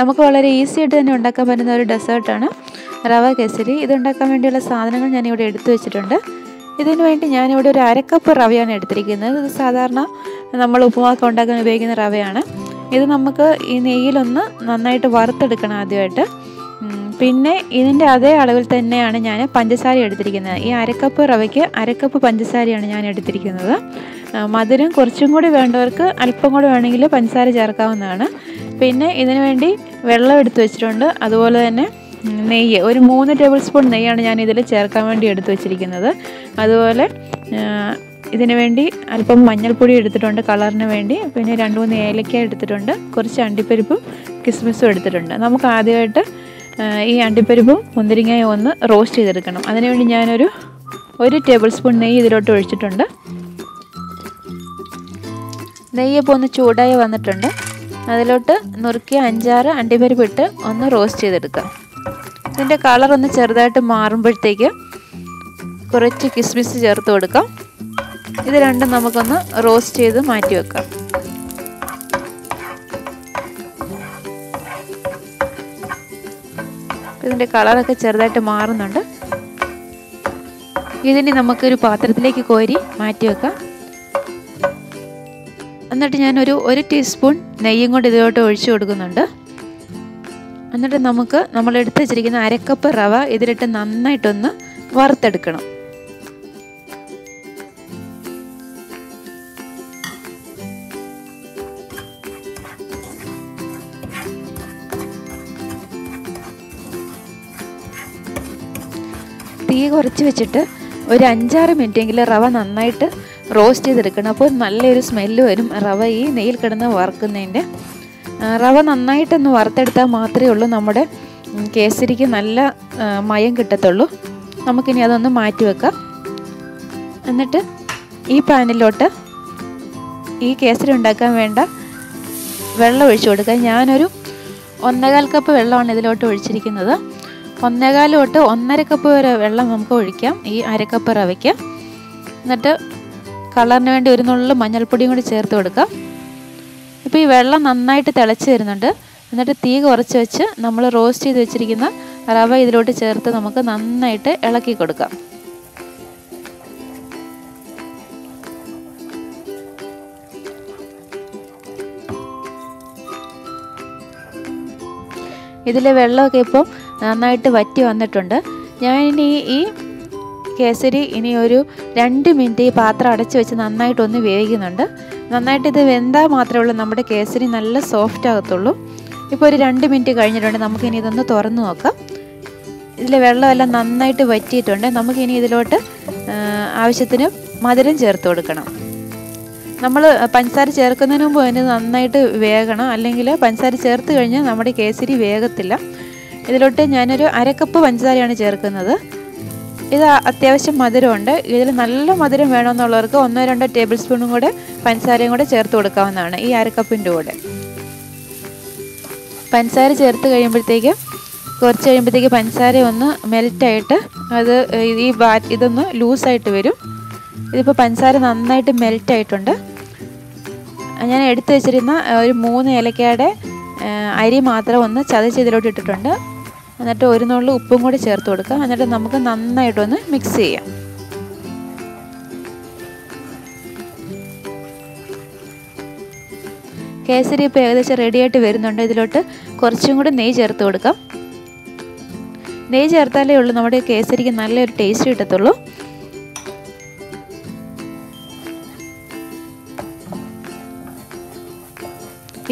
നമുക്ക് വളരെ ഈസി ആയിട്ട് തന്നെ ഉണ്ടാക്കാൻ പറ്റുന്ന ഒരു ഡെസേർട്ടാണ് റവ കേസരി. ഇതുണ്ടാക്കാൻ വേണ്ടിയുള്ള സാധനങ്ങൾ ഞാനിവിടെ എടുത്തു വെച്ചിട്ടുണ്ട്. ഇതിനു വേണ്ടി ഞാനിവിടെ ഒരു 1/2 കപ്പ് റവയാണ് എടുത്തിരിക്കുന്നത്. ഇത് സാധാരണ നമ്മൾ ഉപ്പുമാവൊക്കെ ഉണ്ടാക്കാൻ ഉപയോഗിക്കുന്ന റവയാണ്. ഇത് നമുക്ക് ഈ നെയ്യിലൊന്ന് നന്നായിട്ട് വറുത്തെടുക്കണം ആദ്യമായിട്ട്. പിന്നെ ഇതിൻ്റെ അതേ അളവിൽ തന്നെയാണ് ഞാൻ പഞ്ചസാര എടുത്തിരിക്കുന്നത്. ഈ 1/2 കപ്പ് റവയ്ക്ക് 1/2 കപ്പ് പഞ്ചസാരയാണ് ഞാൻ എടുത്തിരിക്കുന്നത്. മധുരം കുറച്ചും കൂടി വേണ്ടവർക്ക് അല്പം കൂടി വേണമെങ്കിൽ പഞ്ചസാര ചേർക്കാവുന്നതാണ്. പിന്നെ ഇതിനു വേണ്ടി വെള്ളം എടുത്ത് വെച്ചിട്ടുണ്ട്. അതുപോലെ തന്നെ നെയ്യ് ഒരു 3 ടേബിൾ സ്പൂൺ നെയ്യാണ് ഞാൻ ഇതിൽ ചേർക്കാൻ വേണ്ടി എടുത്ത് വെച്ചിരിക്കുന്നത്. അതുപോലെ ഇതിനു വേണ്ടി അല്പം മഞ്ഞൾപ്പൊടി എടുത്തിട്ടുണ്ട് കളറിന് വേണ്ടി. പിന്നെ 2-3 ഏലക്ക എടുത്തിട്ടുണ്ട്. കുറച്ച് അണ്ടിപ്പരിപ്പും കിസ്മിസും എടുത്തിട്ടുണ്ട്. നമുക്ക് ആദ്യമായിട്ട് ഈ അണ്ടിപ്പരിപ്പും മുന്തിരിങ്ങയും ഒന്ന് റോസ്റ്റ് ചെയ്തെടുക്കണം. അതിനുവേണ്ടി ഞാനൊരു 1 ടേബിൾ സ്പൂൺ നെയ്യ് ഇതിലോട്ട് ഒഴിച്ചിട്ടുണ്ട്. നെയ്യപ്പോൾ ഒന്ന് ചൂടായി വന്നിട്ടുണ്ട്. അതിലോട്ട് നുറുക്കിയ 5-6 അണ്ടിപ്പരിപ്പ് ഇട്ട് ഒന്ന് റോസ്റ്റ് ചെയ്തെടുക്കാം. ഇതിൻ്റെ കളറൊന്ന് ചെറുതായിട്ട് മാറുമ്പോഴത്തേക്ക് കുറച്ച് കിസ്മിസ് ചേർത്ത് കൊടുക്കാം. ഇത് രണ്ടും നമുക്കൊന്ന് റോസ്റ്റ് ചെയ്ത് മാറ്റി വെക്കാം. ഇതിൻ്റെ കളറൊക്കെ ചെറുതായിട്ട് മാറുന്നുണ്ട്. ഇതിനി നമുക്കൊരു പാത്രത്തിലേക്ക് കോരി മാറ്റി വെക്കാം. എന്നിട്ട് ഞാനൊരു 1 ടീസ്പൂൺ നെയ്യും കൊണ്ട് ഇതിലോട്ട് ഒഴിച്ചു കൊടുക്കുന്നുണ്ട്. എന്നിട്ട് നമ്മൾ എടുത്ത് വെച്ചിരിക്കുന്ന 1/2 കപ്പ് റവ ഇതിലിട്ട് നന്നായിട്ടൊന്ന് വറുത്തെടുക്കണം. തീ കുറച്ച് വെച്ചിട്ട് ഒരു 5-6 മിനിറ്റെങ്കിലും റവ നന്നായിട്ട് റോസ്റ്റ് ചെയ്തെടുക്കണം. അപ്പോൾ നല്ലൊരു സ്മെല്ല് വരും റവ ഈ നെയ്യിൽ കിടന്ന് വറുക്കുന്നതിൻ്റെ. റവ നന്നായിട്ടൊന്ന് വറുത്തെടുത്താൽ മാത്രമേ ഉള്ളൂ നമ്മുടെ കേസരിക്ക് നല്ല മയം കിട്ടത്തുള്ളൂ. നമുക്കിനി അതൊന്ന് മാറ്റി വെക്കാം. എന്നിട്ട് ഈ പാനിലോട്ട് ഈ കേസരി ഉണ്ടാക്കാൻ വേണ്ട വെള്ളം ഒഴിച്ചു കൊടുക്കാം. ഞാനൊരു 1/4 കപ്പ് വെള്ളമാണ് ഇതിലോട്ട് ഒഴിച്ചിരിക്കുന്നത്. 1/4 തൊട്ട് 1.5 കപ്പ് വരെ വെള്ളം നമുക്ക് ഒഴിക്കാം ഈ 1/2 കപ്പ് റവയ്ക്ക്. എന്നിട്ട് കളറിന് വേണ്ടി ഒരു നുള്ളു മഞ്ഞൾപ്പൊടിയും കൂടി ചേർത്ത് കൊടുക്കാം. ഇപ്പോൾ ഈ വെള്ളം നന്നായിട്ട് തിളച്ച് വരുന്നുണ്ട്. എന്നിട്ട് തീ കുറച്ച് വെച്ച് നമ്മൾ റോസ്റ്റ് ചെയ്ത് വെച്ചിരിക്കുന്ന റവ ഇതിലോട്ട് ചേർത്ത് നമുക്ക് നന്നായിട്ട് ഇളക്കി കൊടുക്കാം. ഇതിലെ വെള്ളമൊക്കെ ഇപ്പോൾ നന്നായിട്ട് വറ്റി വന്നിട്ടുണ്ട്. ഞാനിനി ഈ കേസരി ഇനി ഒരു 2 മിനിറ്റ് ഈ പാത്രം അടച്ച് വെച്ച് നന്നായിട്ടൊന്ന് വേവിക്കുന്നുണ്ട്. നന്നായിട്ട് ഇത് വെന്താൽ മാത്രമേ ഉള്ളൂ നമ്മുടെ കേസരി നല്ല സോഫ്റ്റ് ആകത്തുള്ളൂ. ഇപ്പോൾ ഒരു 2 മിനിറ്റ് കഴിഞ്ഞിട്ടുണ്ട്. നമുക്കിനി ഇതൊന്ന് തുറന്ന് നോക്കാം. ഇതിലെ വെള്ളമെല്ലാം നന്നായിട്ട് വറ്റിയിട്ടുണ്ട്. നമുക്കിനി ഇതിലോട്ട് ആവശ്യത്തിന് മധുരം ചേർത്ത് കൊടുക്കണം. നമ്മൾ പഞ്ചസാര ചേർക്കുന്നതിന് മുമ്പ് അതിന് നന്നായിട്ട് വേകണം. അല്ലെങ്കിൽ പഞ്ചസാര ചേർത്ത് കഴിഞ്ഞാൽ നമ്മുടെ കേസരി വേഗത്തില്ല. ഇതിലോട്ട് ഞാനൊരു 1/2 കപ്പ് പഞ്ചസാരയാണ് ചേർക്കുന്നത്. ഇത് അത്യാവശ്യം മധുരമുണ്ട്. ഇതിൽ നല്ല മധുരം വേണമെന്നുള്ളവർക്ക് 1-2 ടേബിൾ സ്പൂണും കൂടെ പഞ്ചസാരയും കൂടെ ചേർത്ത് കൊടുക്കാവുന്നതാണ് ഈ 1/2 കപ്പിൻ്റെ കൂടെ. പഞ്ചസാര ചേർത്ത് കഴിയുമ്പോഴത്തേക്ക് കുറച്ച് കഴിയുമ്പോഴത്തേക്ക് പഞ്ചസാര ഒന്ന് മെൽറ്റായിട്ട് ഇതൊന്ന് ലൂസായിട്ട് വരും. ഇതിപ്പോൾ പഞ്ചസാര നന്നായിട്ട് മെൽറ്റായിട്ടുണ്ട്. ഞാൻ എടുത്ത് വെച്ചിരുന്ന ഒരു 3 ഏലക്കയുടെ അരി മാത്രം ഒന്ന് ചതച്ച് ഇതിലോട്ട് ഇട്ടിട്ടുണ്ട്. എന്നിട്ട് ഒരു നുള്ളു ഉപ്പും കൂടി ചേർത്ത് കൊടുക്കുക. എന്നിട്ട് നമുക്ക് നന്നായിട്ടൊന്ന് മിക്സ് ചെയ്യാം. കേസരി ഇപ്പോൾ ഏകദേശം റെഡിയായിട്ട് വരുന്നുണ്ട്. ഇതിലോട്ട് കുറച്ചും കൂടി നെയ്യ് ചേർത്ത് കൊടുക്കാം. നെയ്യ് ചേർത്താലേ ഉള്ളൂ നമ്മുടെ കേസരിക്ക് നല്ലൊരു ടേസ്റ്റ് കിട്ടത്തുള്ളൂ.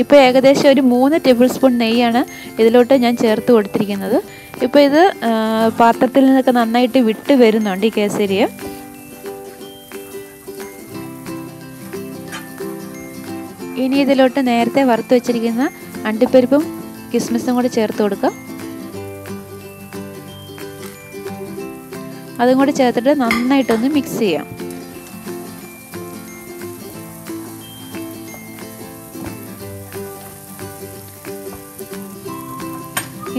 ഇപ്പോൾ ഏകദേശം ഒരു 3 ടേബിൾ സ്പൂൺ നെയ്യാണ് ഇതിലോട്ട് ഞാൻ ചേർത്ത് കൊടുത്തിരിക്കുന്നത്. ഇപ്പോൾ ഇത് പാത്രത്തിൽ നിന്നൊക്കെ നന്നായിട്ട് വിട്ട് വരുന്നുണ്ട് ഈ കേസരിയെ. ഇനി ഇതിലോട്ട് നേരത്തെ വറുത്ത് വെച്ചിരിക്കുന്ന അണ്ടിപ്പരിപ്പും കിസ്മിസും കൂടി ചേർത്ത് കൊടുക്കാം. അതും കൂടി ചേർത്തിട്ട് നന്നായിട്ടൊന്ന് മിക്സ് ചെയ്യാം.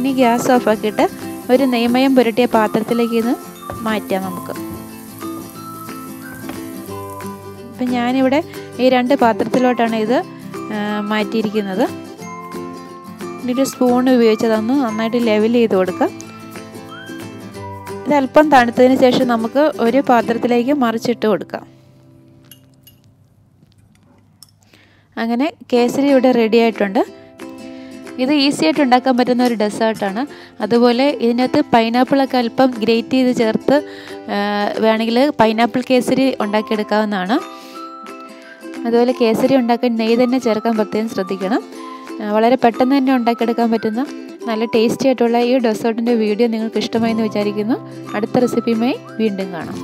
ഇനി ഗ്യാസ് ഓഫ് ആക്കിയിട്ട് ഒരു നെയ്മയം പുരട്ടിയ പാത്രത്തിലേക്ക് ഇത് മാറ്റാം നമുക്ക്. ഇപ്പം ഞാനിവിടെ ഈ 2 പാത്രത്തിലോട്ടാണ് ഇത് മാറ്റിയിരിക്കുന്നത്. ഇനി ഒരു സ്പൂൺ ഉപയോഗിച്ച് അതൊന്ന് നന്നായിട്ട് ലെവൽ ചെയ്ത് കൊടുക്കാം. ഇത് അല്പം തണുത്തതിന് ശേഷം നമുക്ക് ഒരു പാത്രത്തിലേക്ക് മറിച്ചിട്ട് കൊടുക്കാം. അങ്ങനെ കേസരി ഇവിടെ റെഡി ആയിട്ടുണ്ട്. ഇത് ഈസി ആയിട്ട് ഉണ്ടാക്കാൻ പറ്റുന്ന ഒരു ഡെസേർട്ടാണ്. അതുപോലെ ഇതിനകത്ത് പൈനാപ്പിളൊക്കെ അല്പം ഗ്രേറ്റ് ചെയ്ത് ചേർത്ത് വേണമെങ്കിൽ പൈനാപ്പിൾ കേസരി ഉണ്ടാക്കിയെടുക്കാവുന്നതാണ്. അതുപോലെ കേസരി ഉണ്ടാക്കാൻ നെയ്യ് തന്നെ ചേർക്കാൻ പ്രത്യേകം ശ്രദ്ധിക്കണം. വളരെ പെട്ടെന്ന് തന്നെ ഉണ്ടാക്കിയെടുക്കാൻ പറ്റുന്ന നല്ല ടേസ്റ്റി ആയിട്ടുള്ള ഈ ഡെസേർട്ടിൻ്റെ വീഡിയോ നിങ്ങൾക്ക് ഇഷ്ടമായി എന്ന് വിചാരിക്കുന്നു. അടുത്ത റെസിപ്പിയുമായി വീണ്ടും കാണാം.